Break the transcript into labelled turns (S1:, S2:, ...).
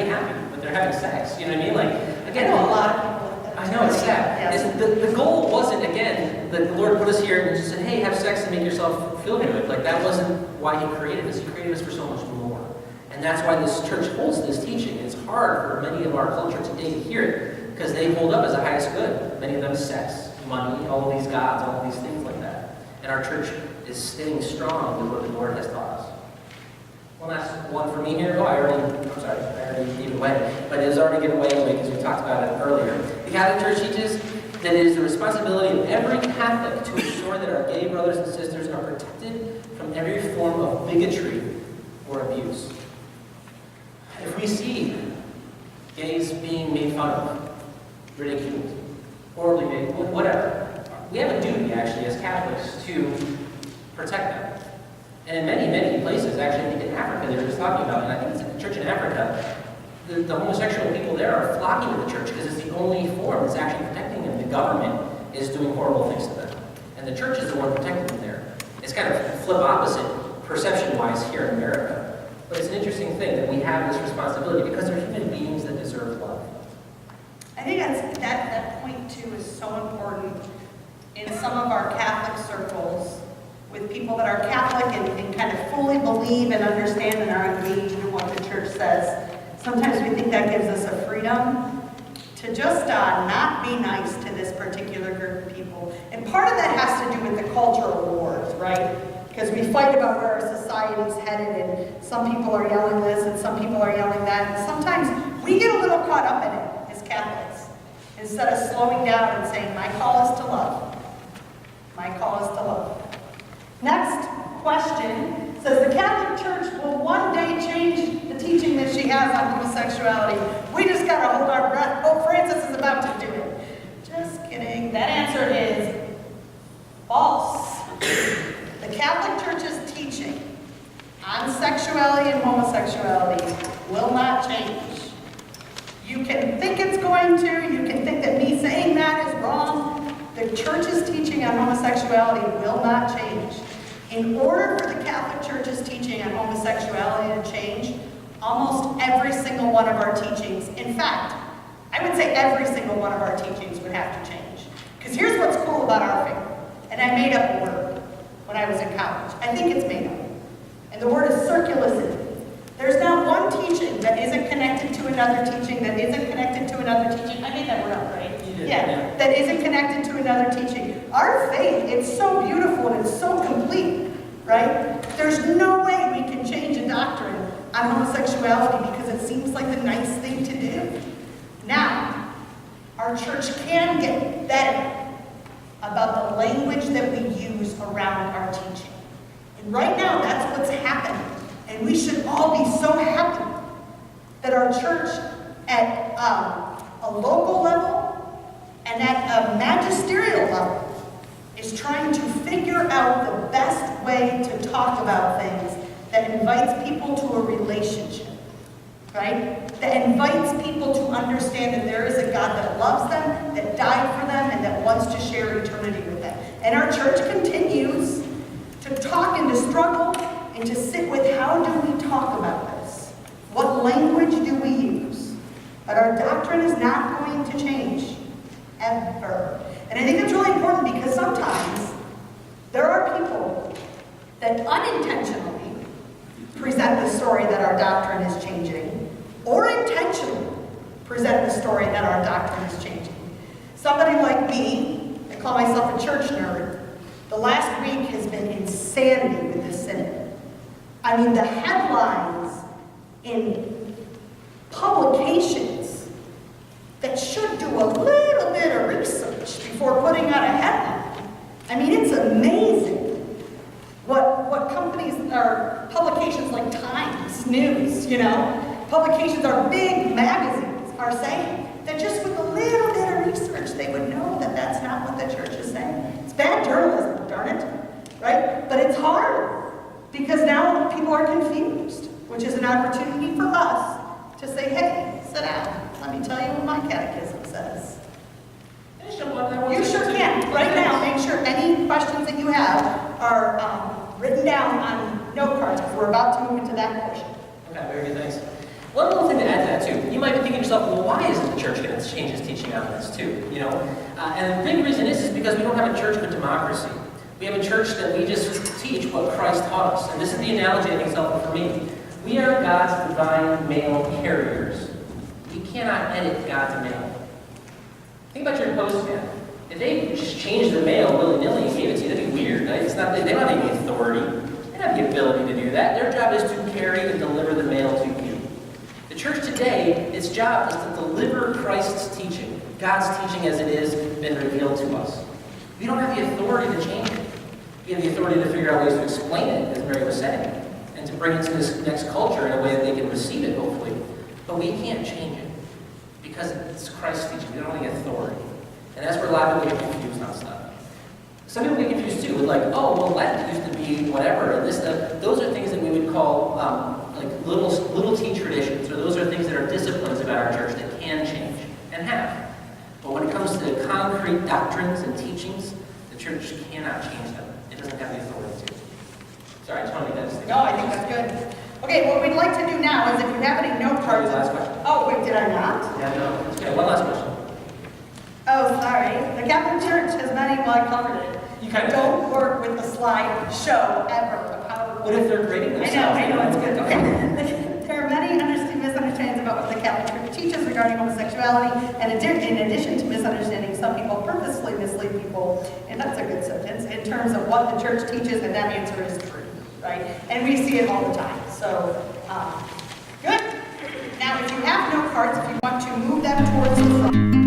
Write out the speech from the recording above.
S1: be happy, but they're having sex. You know what I mean? Like, again,
S2: I know a lot of people like that.
S1: I know, it's sad.
S2: Yes.
S1: The goal wasn't, again, that the Lord put us here and just said, hey, have sex and make yourself feel good. Like, that wasn't why He created us. He created us for so much more. And that's why this church holds this teaching. It's hard for many of our culture today to hear it, because they hold up as the highest good. Many of them sex, money, all of these gods, all of these things like that. And our church is staying strong with what the Lord has taught us. One last one for me here. I already gave it away, but it was already given away anyway because we talked about it earlier. The Catholic Church teaches that it is the responsibility of every Catholic to ensure that our gay brothers and sisters are protected from every form of bigotry or abuse. If we see gays being made fun of, ridiculed, horribly made, whatever, we have a duty, actually, as Catholics to protect them. And in many, many places, actually, I think in Africa, they were just talking about, and I think it's a church in Africa, the homosexual people there are flocking to the church because it's the only form that's actually protecting them. The government is doing horrible things to them. And the church is the one protecting them there. It's kind of flip opposite, perception-wise, here in America. But it's an interesting thing that we have this responsibility because they're human beings that deserve love.
S2: I think that point, too, is so important in some of our Catholic circles with people that are Catholic and kind of fully believe and understand and are engaged in what the church says. Sometimes we think that gives us a freedom to just not be nice to this particular group of people. And part of that has to do with the cultural wars, right? Because we fight about where our society's headed, and some people are yelling this and some people are yelling that. And sometimes we get a little caught up in it as Catholics, instead of slowing down and saying, my call is to love. My call is to love. Next question says, the Catholic Church will one day change the teaching that she has on homosexuality. We just got to hold our breath. Oh, Francis is about to do it. Just kidding. That answer is false. The Catholic Church's teaching on sexuality and homosexuality will not change. You can think it's going to. You can think that me saying that is wrong. The Church's teaching on homosexuality will not change. In order for the Catholic Church's teaching on homosexuality to change, almost every single one of our teachings, in fact, I would say every single one of our teachings would have to change. Because here's what's cool about our faith. And I made up a word when I was in college. I think it's made up. And the word is circularity. There's not one teaching that isn't connected to another teaching, that isn't connected to another teaching. I made that word up, right? Yeah, that isn't connected to another teaching. Our faith, it's so beautiful and it's so complete, right? There's no way we can change a doctrine on homosexuality because it seems like the nice thing to do. Now, our church can get better about the language that we use around our teaching. And right now, that's what's happening. And we should all be so happy that our church at a local level and at a magisterial level is trying to figure out the best way to talk about things that invites people to a relationship, right? That invites people to understand that there is a God that loves them, that died for them, and that wants to share eternity with them. And our church continues to talk and to struggle and to sit with how do we talk about this? What language do we use? But our doctrine is not going to change, ever. And I think it's really important because sometimes there are people that unintentionally present the story that our doctrine is changing, or intentionally present the story that our doctrine is changing. Somebody like me, I call myself a church nerd, the last week has been insanity with this synod. I mean, the headlines in publications that should do a little bit of research before putting out a headline. I mean, it's amazing what companies or publications like Times, News, publications or big magazines are saying that just with a little bit of research, they would know that that's not what the church is saying. It's bad journalism, darn it, right? But it's hard. Because now people are confused, which is an opportunity for us to say, hey, sit down. Let me tell you what my catechism says. You sure can. Right now, make sure any questions that you have are written down on note cards, because we're about to move into that portion.
S1: Okay, very good, thanks. One little thing to add to that too, you might be thinking to yourself, well, why isn't the church going to change its teaching on this too? You know, and the big reason is because we don't have a church of a democracy. We have a church that we just teach what Christ taught us, and this is the analogy I think is helpful for me. We are God's divine mail carriers. We cannot edit God's mail. Think about your postman. If they just changed the mail willy-nilly and gave it to you, that'd be weird, right? It's not, they don't have any authority. They don't have the ability to do that. Their job is to carry and deliver the mail to you. The church today, its job is to deliver Christ's teaching, God's teaching as it is been revealed to us. We don't have the authority to change it. We have the authority to figure out ways to explain it, as Mary was saying, and to bring it to this next culture in a way that they can receive it, hopefully. But we can't change it because it's Christ's teaching. We don't have the authority. And that's where a lot of people get confused on stuff. Some people get confused too with like, oh, well, Lent used to be whatever, and this, those are things that we would call like little T traditions, or those are things that are disciplines about our church that can change and have. But when it comes to concrete doctrines and teachings, the church cannot change them. It doesn't have the authority to. Sorry, I just want to make that distinction.
S2: No, I think that's good. Okay, what we'd like to do now is if you have any note cards.
S1: Last question.
S2: Oh, wait, did I not?
S1: Yeah, no. Okay, one last question.
S2: Oh, sorry. The Catholic Church has many, well, I covered it.
S1: You kind of
S2: Don't work with the slide show ever of how.
S1: What if they're grading themselves?
S2: I know, it's good. Okay. There are many misunderstandings about what the Catholic Church teaches regarding homosexuality, and in addition to misunderstanding, some people purposely mislead people, and that's a good sentence, in terms of what the church teaches, and that answer is true, right? And we see it all the time. So, good. Now, if you have no cards, if you want to move them towards the front.